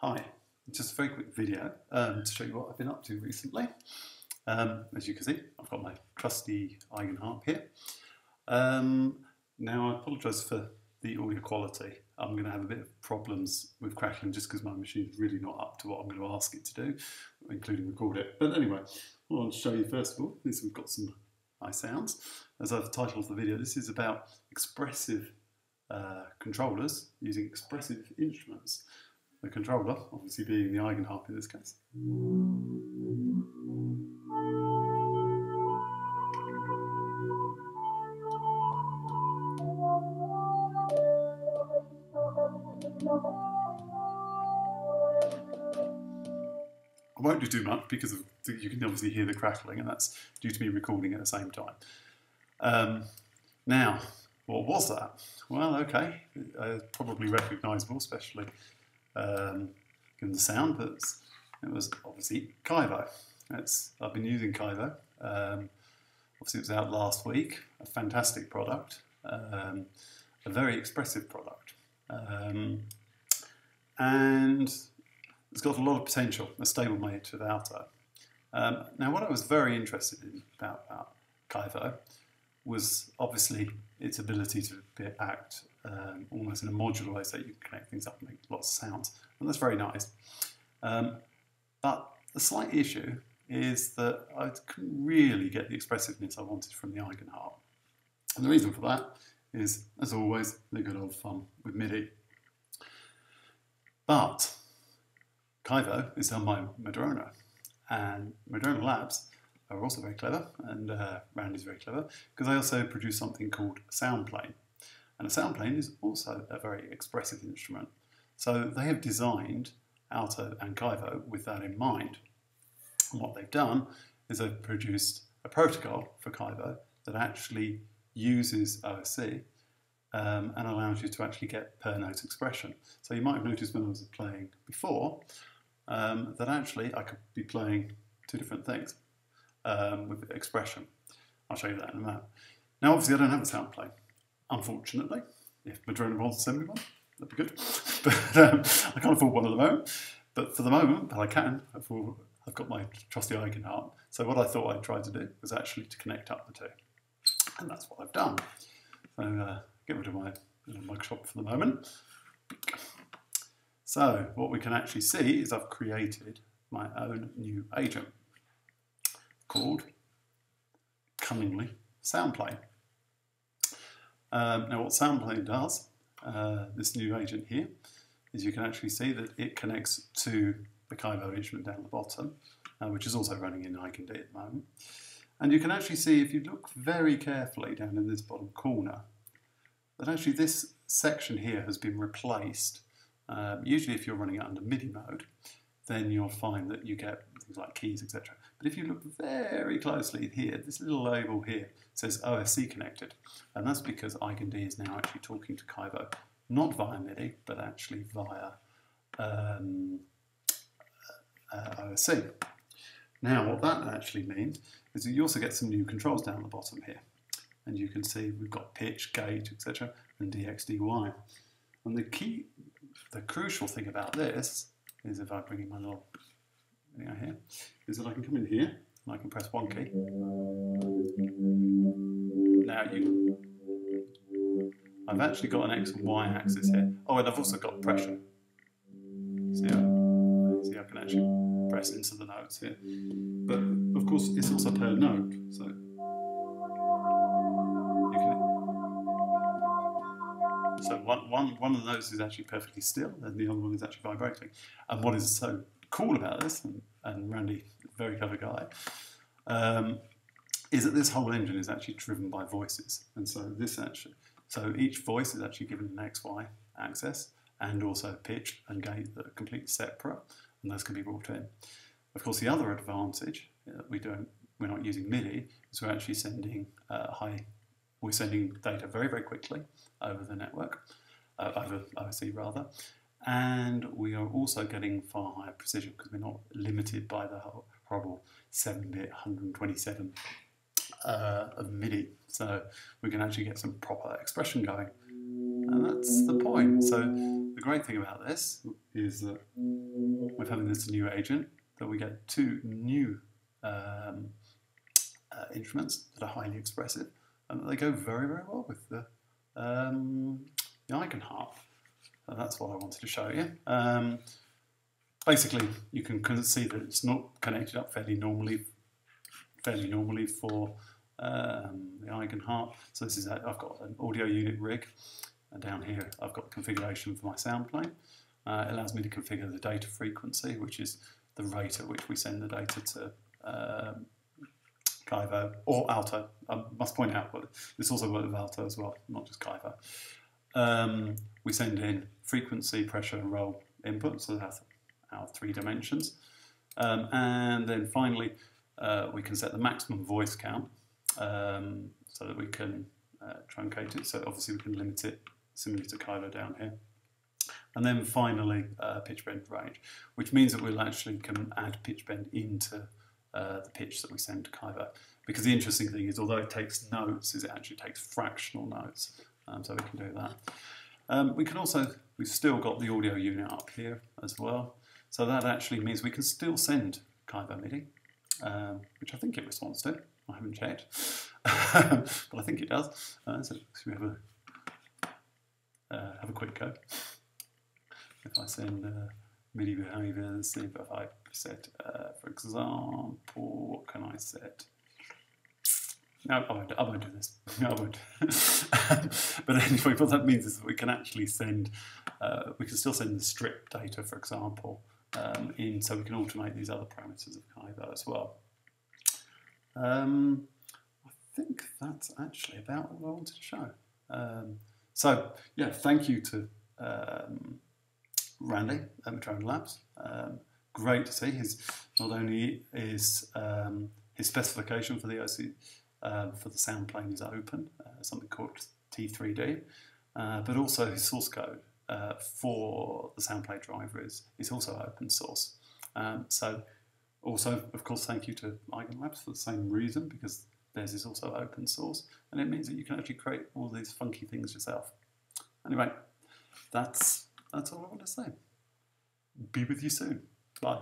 Hi, just a very quick video to show you what I've been up to recently. As you can see, I've got my trusty Eigenharp here. Now I apologise for the audio quality. I'm going to have a bit of problems with crackling just because my machine's really not up to what I'm going to ask it to do, including record it. But anyway, what I want to show you first of all is we've got some nice sounds. As I've titled the video, this is about expressive controllers using expressive instruments. The controller, obviously being the Eigenharp in this case. I won't do too much because you can obviously hear the crackling, and that's due to me recording at the same time. Now, what was that? Well, okay, probably recognisable, especially given the sound, but it was obviously Kaivo. I've been using Kaivo. Obviously, it was out last week. A fantastic product, a very expressive product, and it's got a lot of potential. A stablemate with Aalto. Now, what I was very interested in about Kaivo was obviously its ability to act almost in a modular way, so you can connect things up and make lots of sounds, and that's very nice. But the slight issue is that I couldn't really get the expressiveness I wanted from the Eigenharp. And the reason for that is, as always, the good old fun with MIDI. But Kaivo is done by Madrona, and Madrona Labs are also very clever, and Randy's very clever, because they also produce something called Soundplane. And a Soundplane is also a very expressive instrument. So they have designed Aalto and Kaivo with that in mind. And what they've done is they've produced a protocol for Kaivo that actually uses OSC and allows you to actually get per note expression. So you might have noticed when I was playing before that actually I could be playing two different things with expression. I'll show you that in a minute. Now obviously I don't have a Soundplane, unfortunately. If Madrona wants to send me one, that'd be good. But I can't afford one at the moment. But for the moment, but I can. I've got my trusty Eigenharp. So what I thought I'd try to do was actually to connect up the two. And that's what I've done. So get rid of my mug shop for the moment. So what we can actually see is I've created my own new agent called, cunningly, Soundplane. Now what Soundplane does, this new agent here, is you can actually see that it connects to the Kaivo instrument down the bottom, which is also running in EigenD at the moment. And you can actually see, if you look very carefully down in this bottom corner, that actually this section here has been replaced. Usually if you're running it under MIDI mode, then you'll find that you get things like keys, etc. But if you look very closely here, this little label here says OSC connected. And that's because EigenD is now actually talking to Kaivo, not via MIDI, but actually via OSC. Now, what that actually means is that you also get some new controls down the bottom here. And you can see we've got pitch, gate, etc., and DX, DY. And the crucial thing about this is, if I bring in my little video here, is that I can come in here and I can press one key. Now I've actually got an X and Y axis here. Oh, and I've also got pressure. See, I can actually press into the notes here. But of course, it's also per note. So one of those is actually perfectly still, and the other one is actually vibrating. And what is so cool about this, and Randy, very clever guy, is that this whole engine is actually driven by voices. And so so each voice is actually given an XY axis, and also pitch and gate that are completely separate, and those can be brought in. Of course, the other advantage that we're not using MIDI is we're actually sending we're sending data very, very quickly over the network, over OSC rather, and we are also getting far higher precision because we're not limited by the horrible 7-bit 127 of MIDI. So we can actually get some proper expression going, and that's the point. So great thing about this is that with having this new agent, that we get two new instruments that are highly expressive, and that they go very, very well with the Eigenharp. So that's what I wanted to show you. Basically, you can see that it's not connected up fairly normally for the Eigenharp. So this is I've got an audio unit rig, and down here I've got the configuration for my Soundplane. It allows me to configure the data frequency, which is the rate at which we send the data to Kaivo or Aalto. I must point out, but this also works with Aalto as well, not just Kaivo. We send in frequency, pressure, and roll input, so that's our 3 dimensions. And then finally, we can set the maximum voice count so that we can truncate it. So obviously we can limit it similarly to Kaivo down here. And then finally, pitch bend range, which means that we'll actually can add pitch bend into the pitch that we send to Kaivo. Because the interesting thing is, although it takes notes, it actually takes fractional notes. So we can do that. We've still got the audio unit up here as well. So that actually means we can still send Kaivo MIDI, which I think it responds to. I haven't checked, but I think it does. So we have a quick go. If I send MIDI behaviors, see if I set, for example, what can I set? No, I won't do this. No, I won't. But anyway, what that means is that we can actually send, we can still send the strip data, for example, in, so we can automate these other parameters of Kaivo as well. I think that's actually about all I wanted to show. So, yeah, thank you to Randy at Madrona Labs. Great to see not only his specification for the OC, for the Soundplane is open, something called T3D, but also his source code for the Soundplane driver is also open source. So also, of course, thank you to Eigenlabs for the same reason, because theirs is also open source, and it means that you can actually create all these funky things yourself. Anyway, that's all I want to say. Be with you soon. Bye.